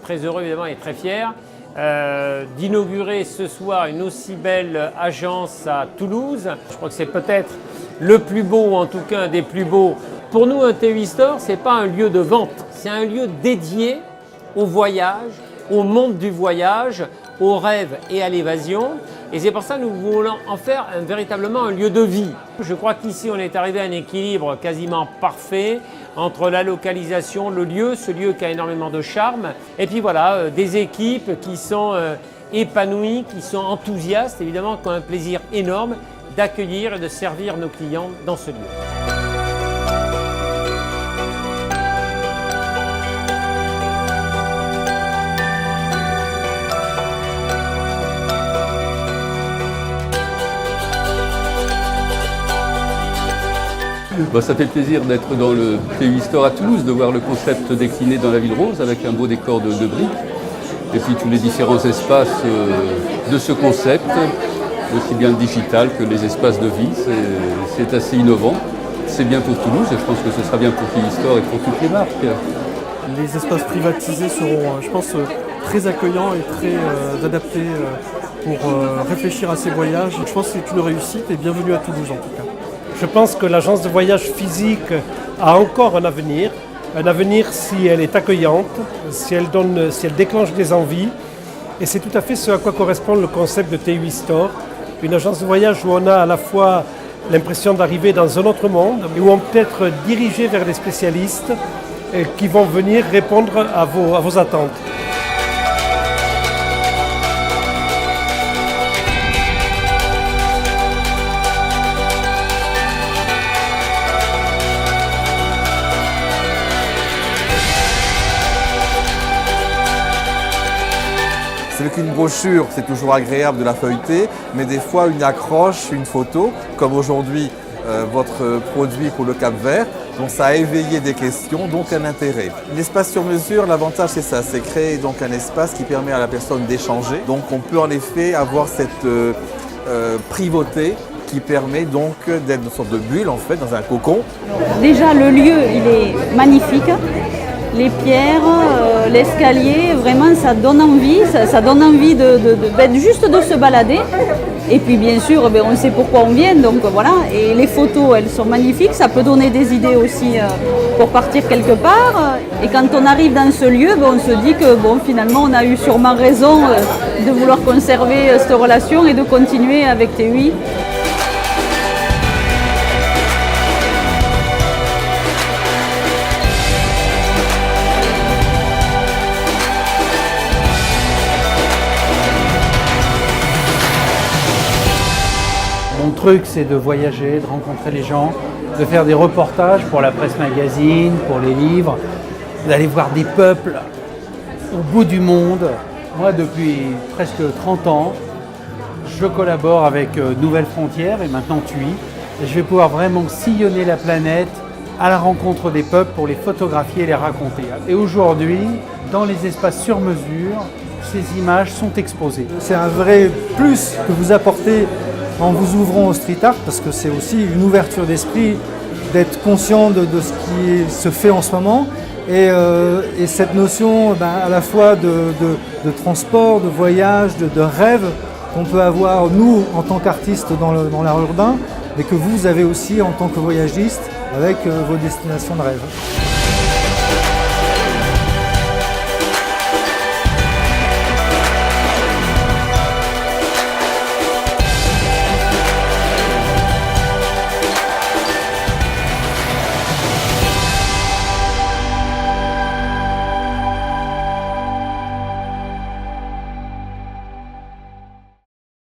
très heureux évidemment et très fier d'inaugurer ce soir une aussi belle agence à Toulouse. Je crois que c'est peut-être le plus beau, ou en tout cas un des plus beaux. Pour nous, un TUI Store, ce n'est pas un lieu de vente, c'est un lieu dédié au voyage, au monde du voyage, au rêve et à l'évasion. Et c'est pour ça que nous voulons en faire véritablement un lieu de vie. Je crois qu'ici, on est arrivé à un équilibre quasiment parfait entre la localisation, le lieu, ce lieu qui a énormément de charme, et puis voilà, des équipes qui sont épanouies, qui sont enthousiastes, évidemment, qui ont un plaisir énorme d'accueillir et de servir nos clients dans ce lieu. Ça fait plaisir d'être dans le TUI Store à Toulouse, de voir le concept décliné dans la Ville Rose avec un beau décor de briques. Et puis tous les différents espaces de ce concept, aussi bien le digital que les espaces de vie. C'est assez innovant. C'est bien pour Toulouse et je pense que ce sera bien pour TUI Store et pour toutes les marques. Les espaces privatisés seront, je pense, très accueillants et très adaptés pour réfléchir à ces voyages. Je pense que c'est une réussite et bienvenue à Toulouse en tout cas. Je pense que l'agence de voyage physique a encore un avenir si elle est accueillante, si elle déclenche des envies. Et c'est tout à fait ce à quoi correspond le concept de TUI Store. Une agence de voyage où on a à la fois l'impression d'arriver dans un autre monde et où on peut être dirigé vers des spécialistes qui vont venir répondre à vos attentes. C'est vrai qu'une brochure, c'est toujours agréable de la feuilleter, mais des fois une accroche, une photo, comme aujourd'hui votre produit pour le Cap-Vert, donc ça a éveillé des questions, donc un intérêt. L'espace sur mesure, l'avantage c'est ça, c'est créer donc un espace qui permet à la personne d'échanger. Donc on peut en effet avoir cette privauté qui permet donc d'être dans une sorte de bulle en fait, dans un cocon. Déjà le lieu, il est magnifique. Les pierres, l'escalier, vraiment ça donne envie, ça donne envie juste de se balader. Et puis bien sûr, on sait pourquoi on vient, donc voilà. Et les photos, elles sont magnifiques, ça peut donner des idées aussi pour partir quelque part. Et quand on arrive dans ce lieu, on se dit que finalement on a eu sûrement raison de vouloir conserver cette relation et de continuer avec TUI. Mon truc, c'est de voyager, de rencontrer les gens, de faire des reportages pour la presse magazine, pour les livres, d'aller voir des peuples au bout du monde. Moi, depuis presque 30 ans, je collabore avec Nouvelles Frontières et maintenant TUI. Et je vais pouvoir vraiment sillonner la planète à la rencontre des peuples pour les photographier et les raconter. Et aujourd'hui, dans les espaces sur mesure, ces images sont exposées. C'est un vrai plus que vous apportez en vous ouvrant au street art, parce que c'est aussi une ouverture d'esprit, d'être conscient de ce qui se fait en ce moment, et cette notion à la fois de transport, de voyage, de rêve qu'on peut avoir nous en tant qu'artistes dans l'art urbain, mais que vous avez aussi en tant que voyagiste avec vos destinations de rêve.